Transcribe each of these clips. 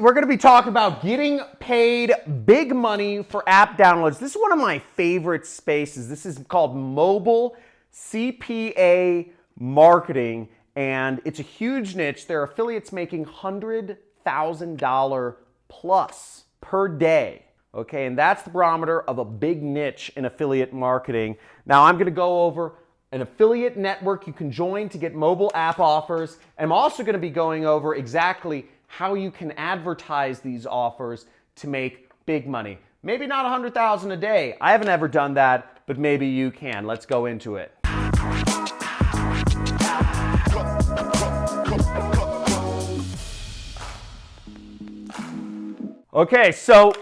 We're going to be talking about getting paid big money for app downloads. This is one of my favorite spaces. This is called mobile CPA marketing, and it's a huge niche. There are affiliates making $100,000 plus per day. Okay, and that's the barometer of a big niche in affiliate marketing. Now I'm going to go over an affiliate network you can join to get mobile app offers. And I'm also going to be going over exactly how you can advertise these offers to make big money. Maybe not $100,000 a day. I haven't ever done that, but maybe you can. Let's go into it. Okay, so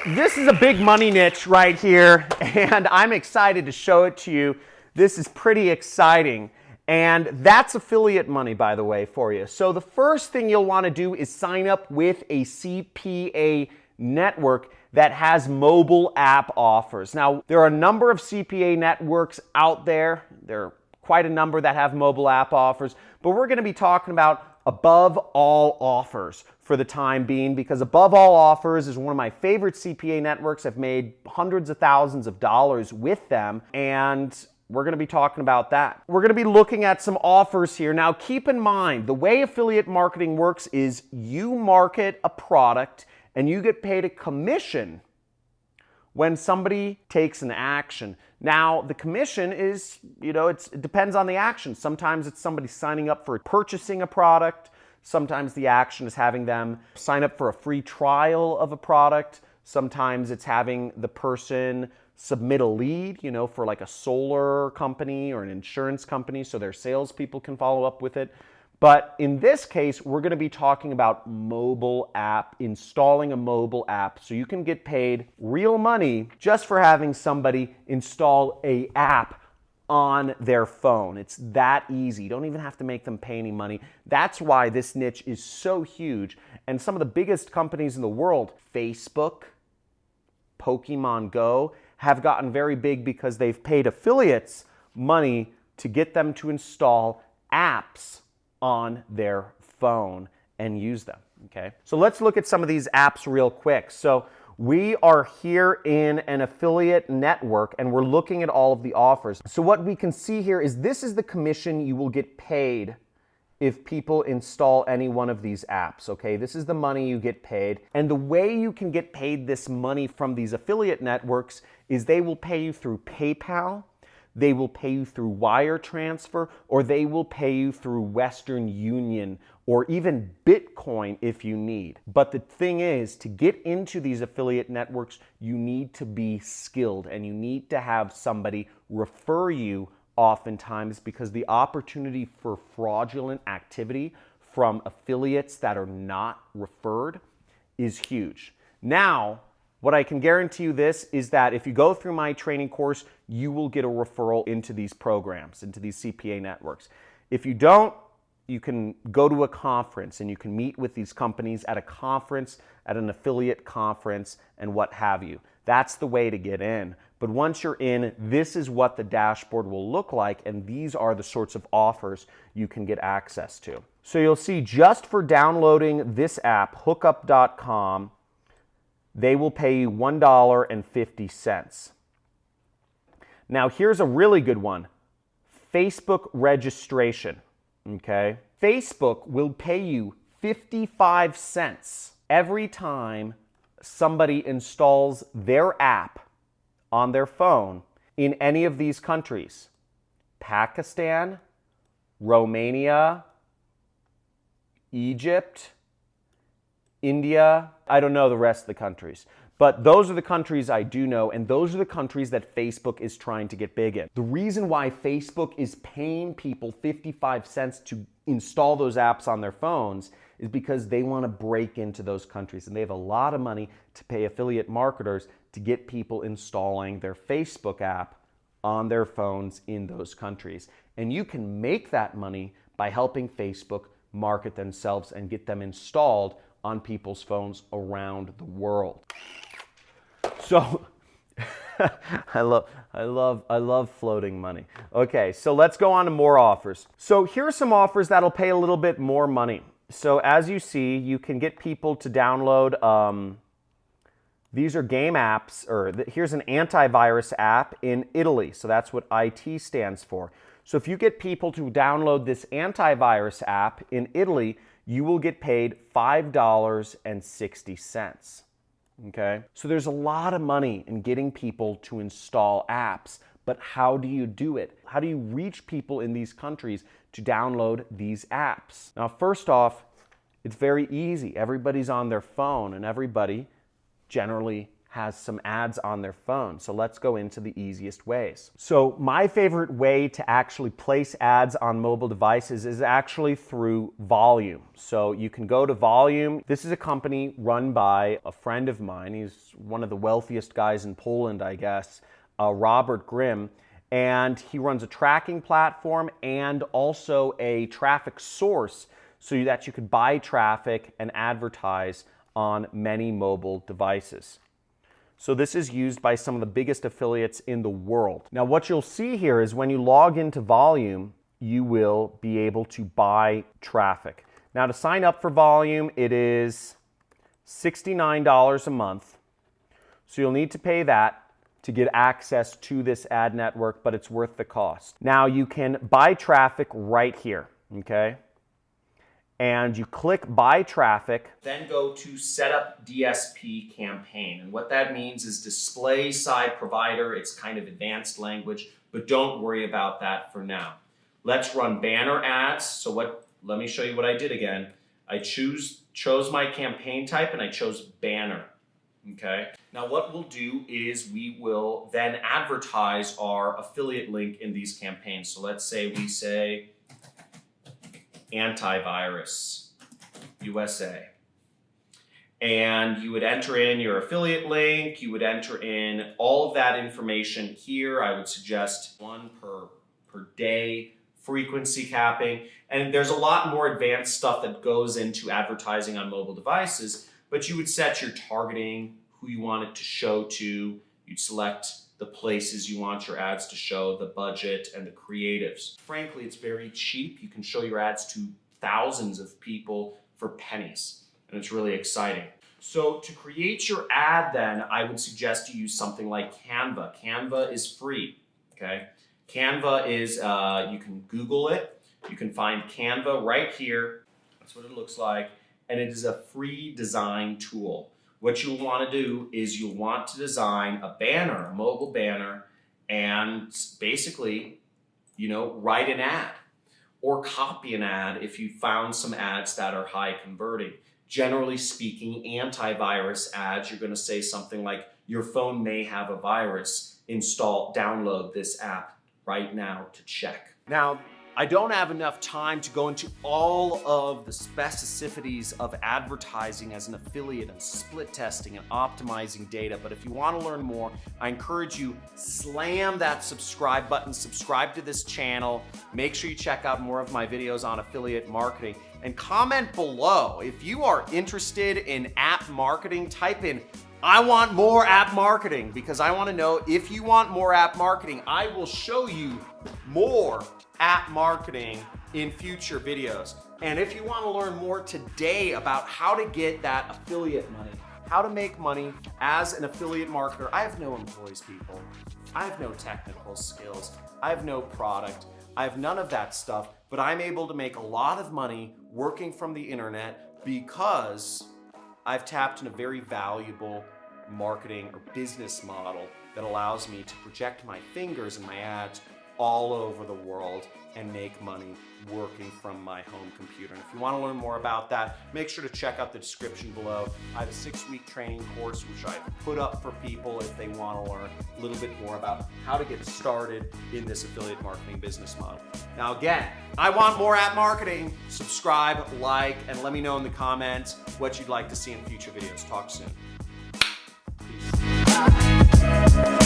this is a big money niche right here, and I'm excited to show it to you. This is pretty exciting, and that's affiliate money, by the way, for you. So the first thing you'll want to do is sign up with a CPA network that has mobile app offers. Now, there are a number of CPA networks out there. There are quite a number that have mobile app offers, but we're going to be talking about Above All Offers for the time being, because Above All Offers is one of my favorite CPA networks. I've made hundreds of thousands of dollars with them, and we're going to be talking about that. We're going to be looking at some offers here. Now, keep in mind, the way affiliate marketing works is you market a product and you get paid a commission when somebody takes an action. Now, the commission is, it depends on the action. Sometimes it's somebody signing up for purchasing a product. Sometimes the action is having them sign up for a free trial of a product. Sometimes it's having the person submit a lead, for like a solar company or an insurance company so their salespeople can follow up with it. But in this case, we're going to be talking about mobile app, installing a mobile app so you can get paid real money just for having somebody install an app on their phone. It's that easy. You don't even have to make them pay any money. That's why this niche is so huge. And some of the biggest companies in the world, Facebook, Pokemon Go, have gotten very big because they've paid affiliates money to get them to install apps on their phone and use them. Okay, so let's look at some of these apps real quick. So we are here in an affiliate network and we're looking at all of the offers. So what we can see here is this is the commission you will get paid if people install any one of these apps. Okay, this is the money you get paid. And the way you can get paid this money from these affiliate networks is they will pay you through PayPal, they will pay you through wire transfer, or they will pay you through Western Union or even Bitcoin if you need. But the thing is, to get into these affiliate networks, you need to be skilled and you need to have somebody refer you oftentimes, because the opportunity for fraudulent activity from affiliates that are not referred is huge. Now, what I can guarantee you this is that if you go through my training course, you will get a referral into these programs, into these CPA networks. If you don't, you can go to a conference and you can meet with these companies at a conference, at an affiliate conference, and what have you. That's the way to get in. But once you're in, this is what the dashboard will look like, and these are the sorts of offers you can get access to. So you'll see just for downloading this app, hookup.com, they will pay you $1.50. Now here's a really good one. Facebook registration, okay? Facebook will pay you 55 cents every time somebody installs their app on their phone in any of these countries: Pakistan, Romania, Egypt, India. I don't know the rest of the countries, but those are the countries I do know, and those are the countries that Facebook is trying to get big in. The reason why Facebook is paying people 55 cents to install those apps on their phones is because they want to break into those countries, and they have a lot of money to pay affiliate marketers to get people installing their Facebook app on their phones in those countries. And you can make that money by helping Facebook market themselves and get them installed on people's phones around the world. So I love floating money. Okay, so let's go on to more offers. So here are some offers that'll pay a little bit more money. So as you see, you can get people to download, these are game apps, or here's an antivirus app in Italy. So that's what IT stands for. So if you get people to download this antivirus app in Italy, you will get paid $5.60. Okay? So there's a lot of money in getting people to install apps, but how do you do it? How do you reach people in these countries to download these apps? Now, first off, it's very easy. Everybody's on their phone, and everybody generally has some ads on their phone. So let's go into the easiest ways. So my favorite way to actually place ads on mobile devices is actually through Volume. So you can go to Volume. This is a company run by a friend of mine. He's one of the wealthiest guys in Poland, I guess, Robert Grimm. And he runs a tracking platform and also a traffic source so that you could buy traffic and advertise on many mobile devices. So this is used by some of the biggest affiliates in the world. Now what you'll see here is when you log into Volume, you will be able to buy traffic. Now to sign up for Volume, it is $69 a month. So you'll need to pay that to get access to this ad network, but it's worth the cost. Now you can buy traffic right here, okay? And you click buy traffic. Then go to set up DSP campaign. And what that means is display side provider. It's kind of advanced language, but don't worry about that for now. Let's run banner ads. So let me show you what I did again. I chose my campaign type and I chose banner. Okay. Now what we'll do is we will then advertise our affiliate link in these campaigns. So let's say we say antivirus USA, and you would enter in your affiliate link. You would enter in all of that information here. I would suggest one per day, frequency capping, and there's a lot more advanced stuff that goes into advertising on mobile devices, but you would set your targeting, who you want it to show to. You'd select the places you want your ads to show, the budget, and the creatives. Frankly, it's very cheap. You can show your ads to thousands of people for pennies, and it's really exciting. So to create your ad then, I would suggest you use something like Canva. Canva is free, okay? Canva is, you can Google it. You can find Canva right here. That's what it looks like, and it is a free design tool. What you'll want to do is you'll want to design a banner, a mobile banner, and basically, write an ad or copy an ad if you found some ads that are high converting. Generally speaking, antivirus ads, you're going to say something like, your phone may have a virus. Download this app right now to check. Now, I don't have enough time to go into all of the specificities of advertising as an affiliate and split testing and optimizing data, but if you want to learn more, I encourage you, slam that subscribe button, subscribe to this channel, make sure you check out more of my videos on affiliate marketing, and comment below. If you are interested in app marketing, type in, I want more app marketing, because I want to know if you want more app marketing. I will show you more app marketing in future videos. And if you want to learn more today about how to get that affiliate money, how to make money as an affiliate marketer, I have no employees, people. I have no technical skills. I have no product. I have none of that stuff, but I'm able to make a lot of money working from the internet because I've tapped in a very valuable marketing or business model that allows me to project my fingers and my ads all over the world and make money working from my home computer. And if you want to learn more about that, make sure to check out the description below. I have a 6-week training course which I put up for people if they want to learn a little bit more about how to get started in this affiliate marketing business model. Now again, I want more app marketing. Subscribe, like, and let me know in the comments what you'd like to see in future videos. Talk soon. Peace.